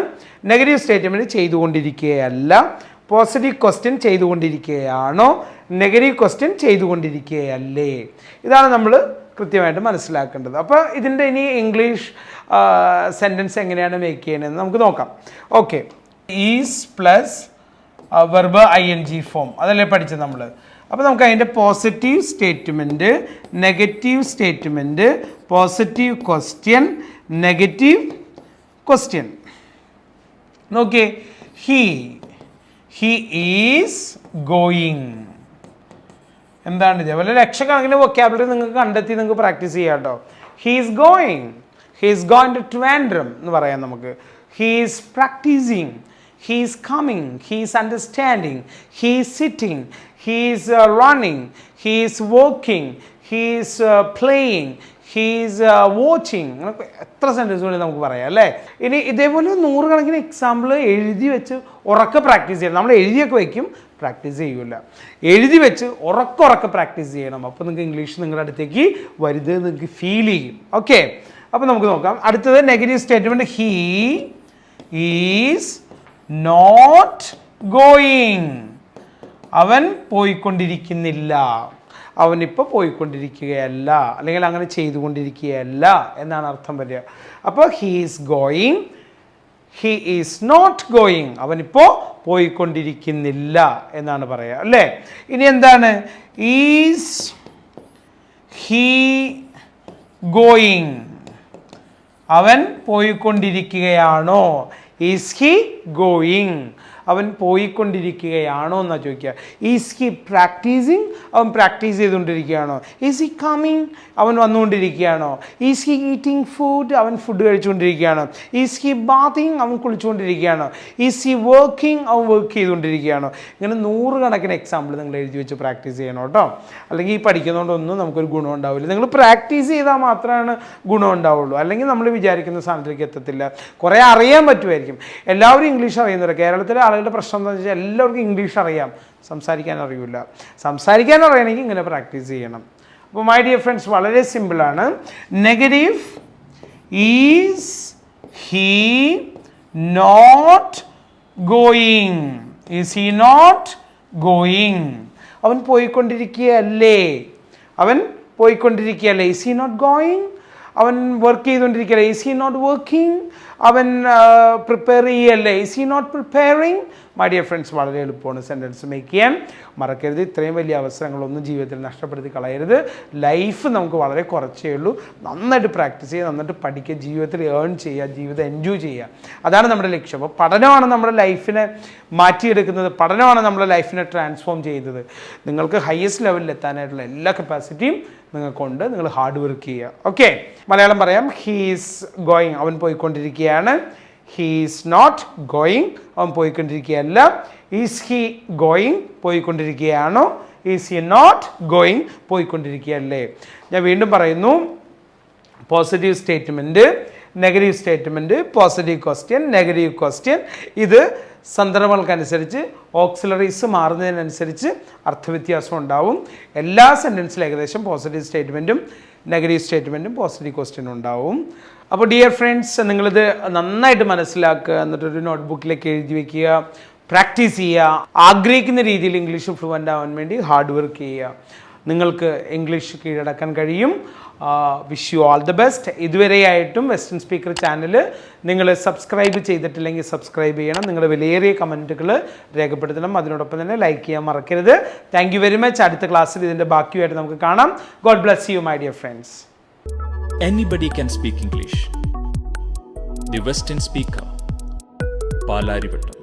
നെഗറ്റീവ് സ്റ്റേറ്റ്മെൻറ്റ് ചെയ്തുകൊണ്ടിരിക്കുകയല്ല. പോസിറ്റീവ് ക്വസ്റ്റ്യൻ ചെയ്തുകൊണ്ടിരിക്കുകയാണോ? നെഗറ്റീവ് ക്വസ്റ്റ്യൻ ചെയ്തുകൊണ്ടിരിക്കുകയല്ലേ. ഇതാണ് നമ്മൾ കൃത്യമായിട്ട് മനസ്സിലാക്കേണ്ടത്. അപ്പോൾ ഇതിൻ്റെ ഇനി ഇംഗ്ലീഷ് സെൻറ്റൻസ് എങ്ങനെയാണ് മേക്ക് ചെയ്യണമെന്ന് നമുക്ക് നോക്കാം. Okay, is plus verb ING form, അതല്ലേ പഠിച്ചത് നമ്മൾ. അപ്പോൾ നമുക്ക് അതിൻ്റെ positive statement, negative statement, positive question, negative question. നോക്കിയേ, ഹി ഈസ് ഗോയിങ്. എന്താണ് ഇത്? വളരെ ലക്ഷക്കണക്കിന് വൊക്കാബുലറി നിങ്ങൾക്ക് കണ്ടെത്തി നിങ്ങൾക്ക് പ്രാക്ടീസ് ചെയ്യാം കേട്ടോ. He is going to Trivandrum എന്ന് പറയാം നമുക്ക്. He is practising, he is coming, he is understanding, he is sitting, he is running, he is walking, he is playing, he is watching. എത്ര സെൻറ്റൻസുകൾ നമുക്ക് പറയാം അല്ലേ? ഇനി ഇതേപോലെ 100 കണക്കിന് എക്സാമ്പിൾ എഴുതി വെച്ച് ഉറക്കെ പ്രാക്ടീസ് ചെയ്യണം. നമ്മൾ എഴുതിയൊക്കെ വയ്ക്കും, പ്രാക്ടീസ് ചെയ്യൂല. എഴുതി വെച്ച് ഉറക്കെ പ്രാക്ടീസ് ചെയ്യണം. അപ്പോൾ നിങ്ങൾക്ക് ഇംഗ്ലീഷ് നിങ്ങളുടെ അടുത്തേക്ക് വരുന്നത് നിങ്ങൾക്ക് ഫീൽ ചെയ്യും. ഓക്കെ, അപ്പോൾ നമുക്ക് നോക്കാം. അടുത്തത് negative statement. He is not going. അവൻ പോയിക്കൊണ്ടിരിക്കുന്നില്ല, അവനിപ്പോൾ പോയിക്കൊണ്ടിരിക്കുകയല്ല, അല്ലെങ്കിൽ അങ്ങനെ ചെയ്തുകൊണ്ടിരിക്കുകയല്ല എന്നാണ് അർത്ഥം വരിക. അപ്പോൾ he is going, he is not going, അവനിപ്പോൾ പോയിക്കൊണ്ടിരിക്കുന്നില്ല എന്നാണ് പറയുക അല്ലേ. ഇനി എന്താണ്? ഈസ് ഹീ ഗോയിങ്, അവൻ പോയിക്കൊണ്ടിരിക്കുകയാണോ? ഈസ് ഹി ഗോയിങ്, അവൻ പോയിക്കൊണ്ടിരിക്കുകയാണോ എന്നാണ് ചോദിക്കുക. ഈസ് ഹി പ്രാക്ടീസിങ്, അവൻ പ്രാക്ടീസ് ചെയ്തുകൊണ്ടിരിക്കുകയാണോ? ഈസ് ഹി കമ്മിങ്, അവൻ വന്നുകൊണ്ടിരിക്കുകയാണോ? ഈസ് ഹി ഈറ്റിംഗ് ഫുഡ്, അവൻ ഫുഡ് കഴിച്ചുകൊണ്ടിരിക്കുകയാണോ? ഈസ് ഹി ബാത്തിങ്, അവൻ കുളിച്ചുകൊണ്ടിരിക്കുകയാണോ? ഈസ് ഹി വർക്കിംഗ്, അവൻ വർക്ക് ചെയ്തുകൊണ്ടിരിക്കുകയാണോ? ഇങ്ങനെ 100 കണക്കിന് എക്സാമ്പിൾ നിങ്ങൾ എഴുതി വെച്ച് പ്രാക്ടീസ് ചെയ്യണം കേട്ടോ. അല്ലെങ്കിൽ ഈ പഠിക്കുന്നതുകൊണ്ടൊന്നും നമുക്കൊരു ഗുണം ഉണ്ടാവില്ല. നിങ്ങൾ പ്രാക്ടീസ് ചെയ്താൽ മാത്രമാണ് ഗുണം ഉണ്ടാവുള്ളൂ. അല്ലെങ്കിൽ നമ്മൾ വിചാരിക്കുന്ന സ്ഥാനത്തേക്ക് എത്തത്തില്ല. കുറേ അറിയാൻ പറ്റുമായിരിക്കും. എല്ലാവരും ഇംഗ്ലീഷ് അറിയുന്നവർ. കേരളത്തിലെ ആളുകളുടെ പ്രശ്നം എന്താണെന്ന് വെച്ചാൽ എല്ലാവർക്കും ഇംഗ്ലീഷ് അറിയാം, സംസാരിക്കാൻ അറിയില്ല. സംസാരിക്കാൻ അറിയണമെങ്കിൽ ഇങ്ങനെ പ്രാക്ടീസ് ചെയ്യണം. അപ്പോൾ മൈ ഡിയർ ഫ്രണ്ട്സ്, വളരെ സിമ്പിളാണ്. Negative is he not going. Is he not going, അവൻ പോയിക്കൊണ്ടിരിക്കുകയല്ലേ, അവൻ പോയിക്കൊണ്ടിരിക്കുകയല്ലേ. ഈസ് ഹീ നോട്ട് ഗോയിങ്, അവൻ വർക്ക് ചെയ്തുകൊണ്ടിരിക്കുകയല്ലേ. ഈസ് ഹീ നോട്ട് വർക്കിംഗ്, അവൻ പ്രിപ്പയർ ചെയ്യല്ലേ. Is he not preparing. My dear friends, വളരെ എളുപ്പമാണ് സെൻറ്റൻസ് മേക്ക് ചെയ്യാൻ. മറക്കരുത്, ഇത്രയും വലിയ അവസരങ്ങളൊന്നും ജീവിതത്തിൽ നഷ്ടപ്പെടുത്തി കളയരുത്. ലൈഫ് നമുക്ക് വളരെ കുറച്ചേ ഉള്ളൂ. നന്നായിട്ട് പ്രാക്ടീസ് ചെയ്യുക, നന്നായിട്ട് പഠിക്കുക, ജീവിതത്തിൽ ഏൺ ചെയ്യുക, ജീവിതം എൻജോയ് ചെയ്യുക. അതാണ് നമ്മുടെ ലക്ഷ്യം. അപ്പോൾ പഠനമാണ് നമ്മുടെ ലൈഫിനെ മാറ്റിയെടുക്കുന്നത്, പഠനമാണ് നമ്മുടെ ലൈഫിനെ ട്രാൻസ്ഫോം ചെയ്യുന്നത്. നിങ്ങൾക്ക് ഹയസ്റ്റ് ലെവലിൽ എത്താനായിട്ടുള്ള എല്ലാ കപ്പാസിറ്റിയും നിങ്ങൾക്കുണ്ട്. നിങ്ങൾ ഹാർഡ് വർക്ക് ചെയ്യുക. ഓക്കെ, മലയാളം പറയാം. ഹീസ് ഗോയിങ്, അവൻ പോയിക്കൊണ്ടിരിക്കുകയാണ്. ഹീസ് നോട്ട് ഗോയിങ്, അവൻ പോയിക്കൊണ്ടിരിക്കുകയല്ല. ഈസ് ഹി ഗോയിങ്, പോയിക്കൊണ്ടിരിക്കുകയാണോ? ഈസ് ഹി നോട്ട് ഗോയിങ്, പോയിക്കൊണ്ടിരിക്കുകയല്ലേ. ഞാൻ വീണ്ടും പറയുന്നു, positive statement, negative statement, positive question, negative question. ഇത് സന്ദർഭങ്ങൾക്കനുസരിച്ച് ഓക്സിലറീസ് മാറുന്നതിനനുസരിച്ച് അർത്ഥവ്യത്യാസം ഉണ്ടാവും. എല്ലാ സെൻറ്റൻസിലും ഏകദേശം പോസിറ്റീവ് സ്റ്റേറ്റ്മെൻറ്റും നെഗറ്റീവ് സ്റ്റേറ്റ്മെൻറ്റും പോസിറ്റീവ് ക്വസ്റ്റ്യനും ഉണ്ടാവും. അപ്പോൾ ഡിയർ ഫ്രണ്ട്സ്, നിങ്ങളിത് നന്നായിട്ട് മനസ്സിലാക്കുക, എന്നിട്ടൊരു നോട്ട്ബുക്കിലേക്ക് എഴുതി വയ്ക്കുക, പ്രാക്ടീസ് ചെയ്യുക. ആഗ്രഹിക്കുന്ന രീതിയിൽ ഇംഗ്ലീഷ് ഫ്ലുവൻ്റ് ആവാൻ വേണ്ടി ഹാർഡ് വർക്ക് ചെയ്യുക. നിങ്ങൾക്ക് ഇംഗ്ലീഷ് കീഴടക്കാൻ കഴിയും. Wish you all the best. ഇതുവരെയായിട്ടും വെസ്റ്റേൺ സ്പീക്കർ ചാനൽ നിങ്ങൾ സബ്സ്ക്രൈബ് ചെയ്തിട്ടില്ലെങ്കിൽ സബ്സ്ക്രൈബ് ചെയ്യണം. നിങ്ങളുടെ വിലയേറിയ കമൻറ്റുകൾ രേഖപ്പെടുത്തണം. അതിനോടൊപ്പം തന്നെ ലൈക്ക് ചെയ്യാൻ മറക്കരുത്. Thank you very much. അടുത്ത ക്ലാസ്സിൽ ഇതിൻ്റെ ബാക്കിയായിട്ട് നമുക്ക് കാണാം. God bless you my dear friends. Anybody can speak English. The Western Speaker, Palarivittam.